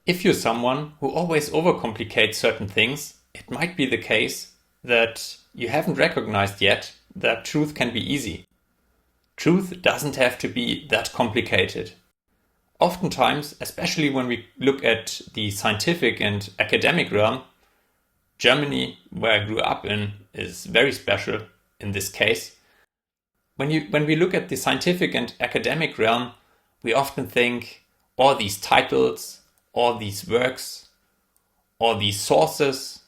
If you're someone who always overcomplicates certain things, it might be the case that you haven't recognized yet that truth can be easy. Truth doesn't have to be that complicated. Oftentimes, especially when we look at the scientific and academic realm, Germany, where I grew up in, is very special in this case. When we look at the scientific and academic realm, we often think all these titles, all these works, all these sources,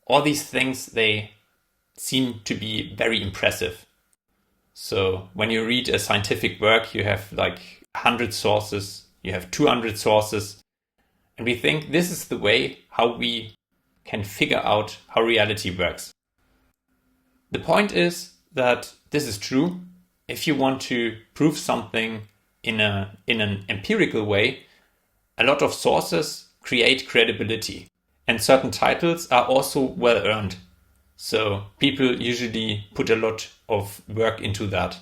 all these things, they seem to be very impressive. So when you read a scientific work, you have like 100 sources, you have 200 sources, and we think this is the way how we can figure out how reality works. The point is that this is true. If you want to prove something in an empirical way, a lot of sources create credibility, and certain titles are also well earned. So people usually put a lot of work into that.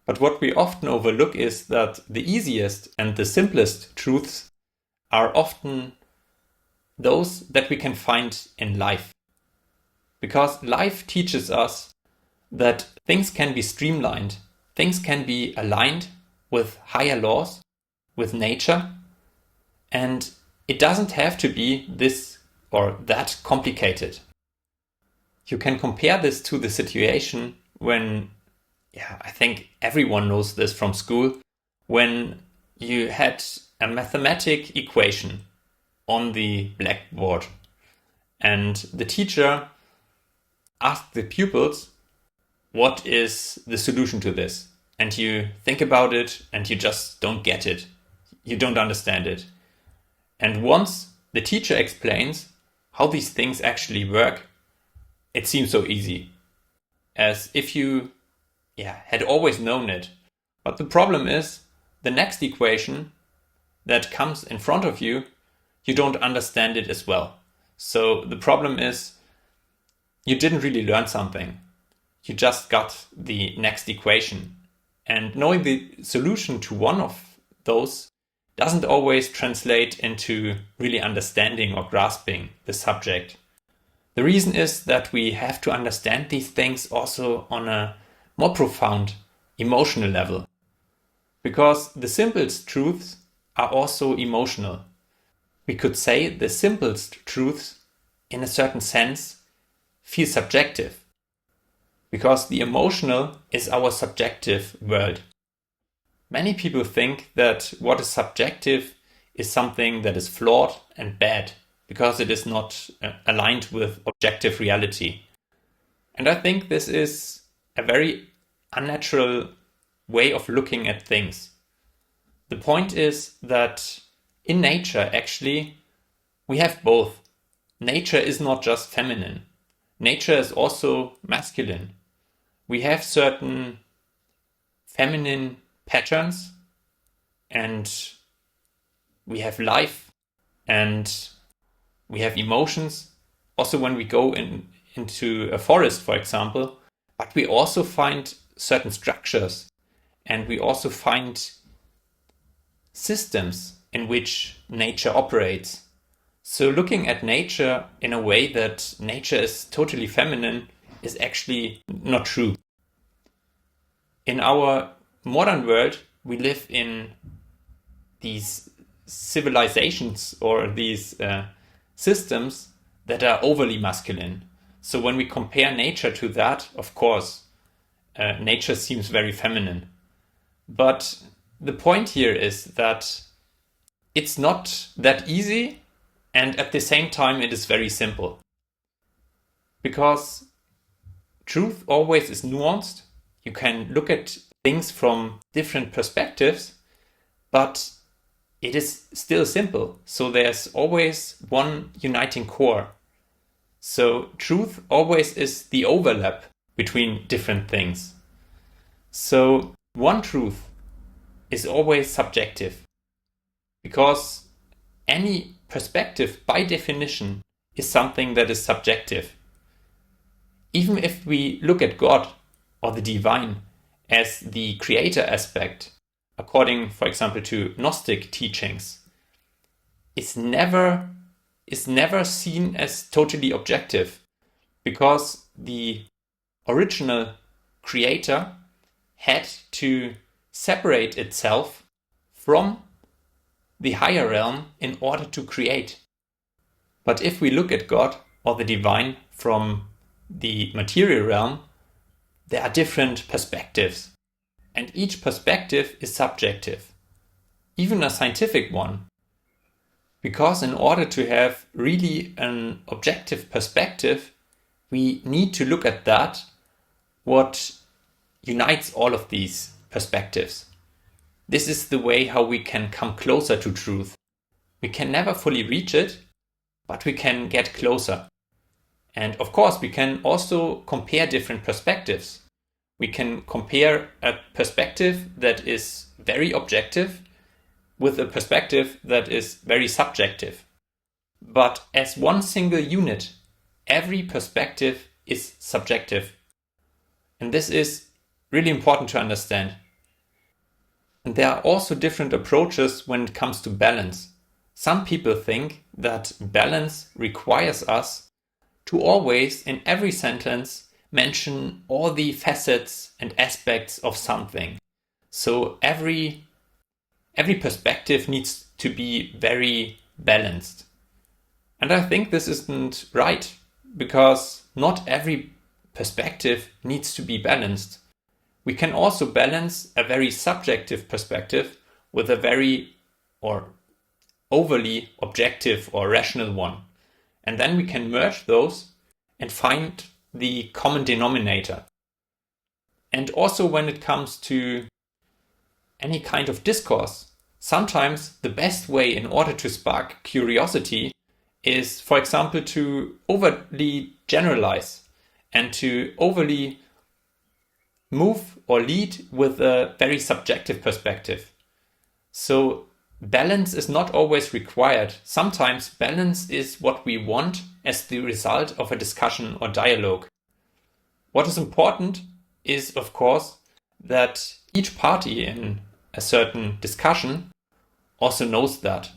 But what we often overlook is that the easiest and the simplest truths are often those that we can find in life. Because life teaches us that things can be streamlined, things can be aligned with higher laws, with nature, and it doesn't have to be this or that complicated. You can compare this to the situation when, I think everyone knows this from school, when you had a mathematic equation on the blackboard and the teacher asked the pupils, what is the solution to this? And you think about it and you just don't get it. You don't understand it. And once the teacher explains how these things actually work, it seems so easy, as if you had always known it. But the problem is, the next equation that comes in front of you, you don't understand it as well. So the problem is, you didn't really learn something. You just got the next equation. And knowing the solution to one of those doesn't always translate into really understanding or grasping the subject. The reason is that we have to understand these things also on a more profound emotional level. Because the simplest truths are also emotional. We could say the simplest truths, in a certain sense, feel subjective. Because the emotional is our subjective world. Many people think that what is subjective is something that is flawed and bad, because it is not aligned with objective reality. And I think this is a very unnatural way of looking at things. The point is that in nature, actually, we have both. Nature is not just feminine. Nature is also masculine. We have certain feminine patterns, and we have life, and we have emotions. Also when we go into a forest, for example, but we also find certain structures, and we also find systems in which nature operates. So looking at nature in a way that nature is totally feminine is actually not true. In our modern world, we live in these civilizations or these systems that are overly masculine. So when we compare nature to that, of course, nature seems very feminine. But the point here is that it's not that easy, and at the same time it is very simple. Because truth always is nuanced. You can look at things from different perspectives, but it is still simple. So there's always one uniting core. So truth always is the overlap between different things. So one truth is always subjective, because any perspective by definition is something that is subjective. Even if we look at God or the divine as the creator aspect, according, for example, to Gnostic teachings, is never seen as totally objective, because the original creator had to separate itself from the higher realm in order to create. But if we look at God or the divine from the material realm, there are different perspectives, and each perspective is subjective, even a scientific one. Because in order to have really an objective perspective, we need to look at that, what unites all of these perspectives. This is the way how we can come closer to truth. We can never fully reach it, but we can get closer. And of course, we can also compare different perspectives. We can compare a perspective that is very objective with a perspective that is very subjective. But as one single unit, every perspective is subjective. And this is really important to understand. And there are also different approaches when it comes to balance. Some people think that balance requires us to always, in every sentence, mention all the facets and aspects of something. So every perspective needs to be very balanced. And I think this isn't right, because not every perspective needs to be balanced. We can also balance a very subjective perspective with a very or overly objective or rational one. And then we can merge those and find the common denominator. And also when it comes to any kind of discourse, sometimes the best way in order to spark curiosity is, for example, to overly generalize and to overly move or lead with a very subjective perspective. So balance is not always required. Sometimes balance is what we want as the result of a discussion or dialogue. What is important is, of course, that each party in a certain discussion also knows that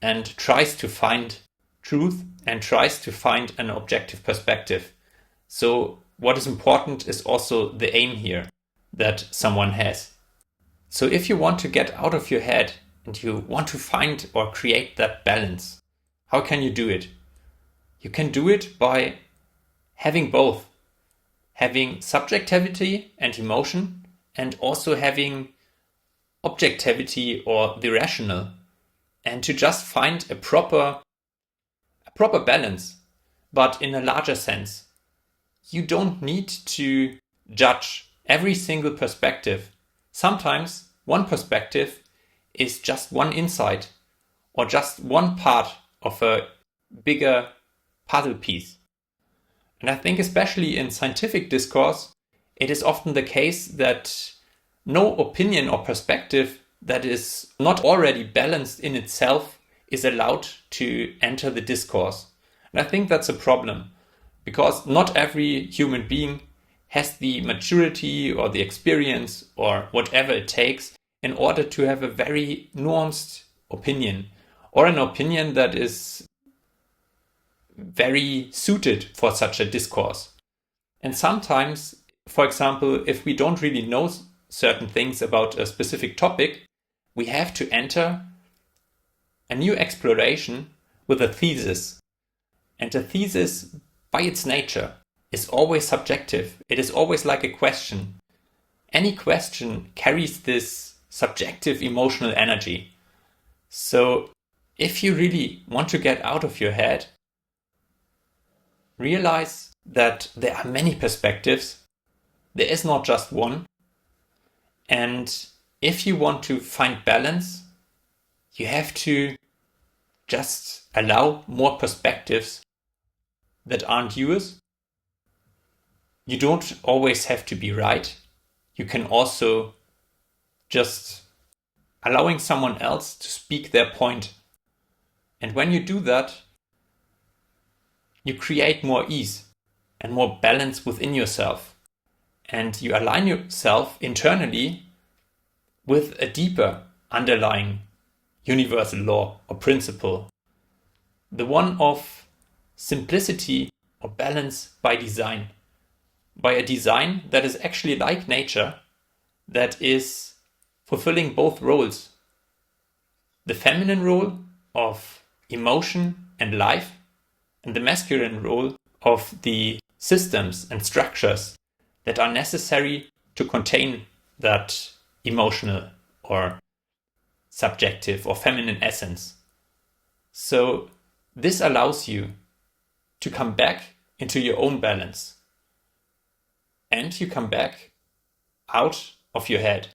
and tries to find truth and tries to find an objective perspective. So what is important is also the aim here that someone has. So if you want to get out of your head and you want to find or create that balance, how can you do it? You can do it by having both. Having subjectivity and emotion, and also having objectivity or the rational. And to just find a proper balance, but in a larger sense. You don't need to judge every single perspective. Sometimes one perspective is just one insight or just one part of a bigger puzzle piece. And I think especially in scientific discourse, it is often the case that no opinion or perspective that is not already balanced in itself is allowed to enter the discourse. And I think that's a problem, because not every human being has the maturity or the experience or whatever it takes in order to have a very nuanced opinion, or an opinion that is very suited for such a discourse. And sometimes, for example, if we don't really know certain things about a specific topic, we have to enter a new exploration with a thesis. And a thesis, by its nature, is always subjective. It is always like a question. Any question carries this subjective emotional energy. So if you really want to get out of your head, realize that there are many perspectives. There is not just one. And if you want to find balance, you have to just allow more perspectives that aren't yours. You don't always have to be right. You can also just allowing someone else to speak their point. And when you do that, you create more ease and more balance within yourself. And you align yourself internally with a deeper underlying universal law or principle the one of simplicity or balance by design. By a design that is actually like nature, that is fulfilling both roles. The feminine role of emotion and life, and the masculine role of the systems and structures that are necessary to contain that emotional or subjective or feminine essence. So this allows you to come back into your own balance. And you come back out of your head.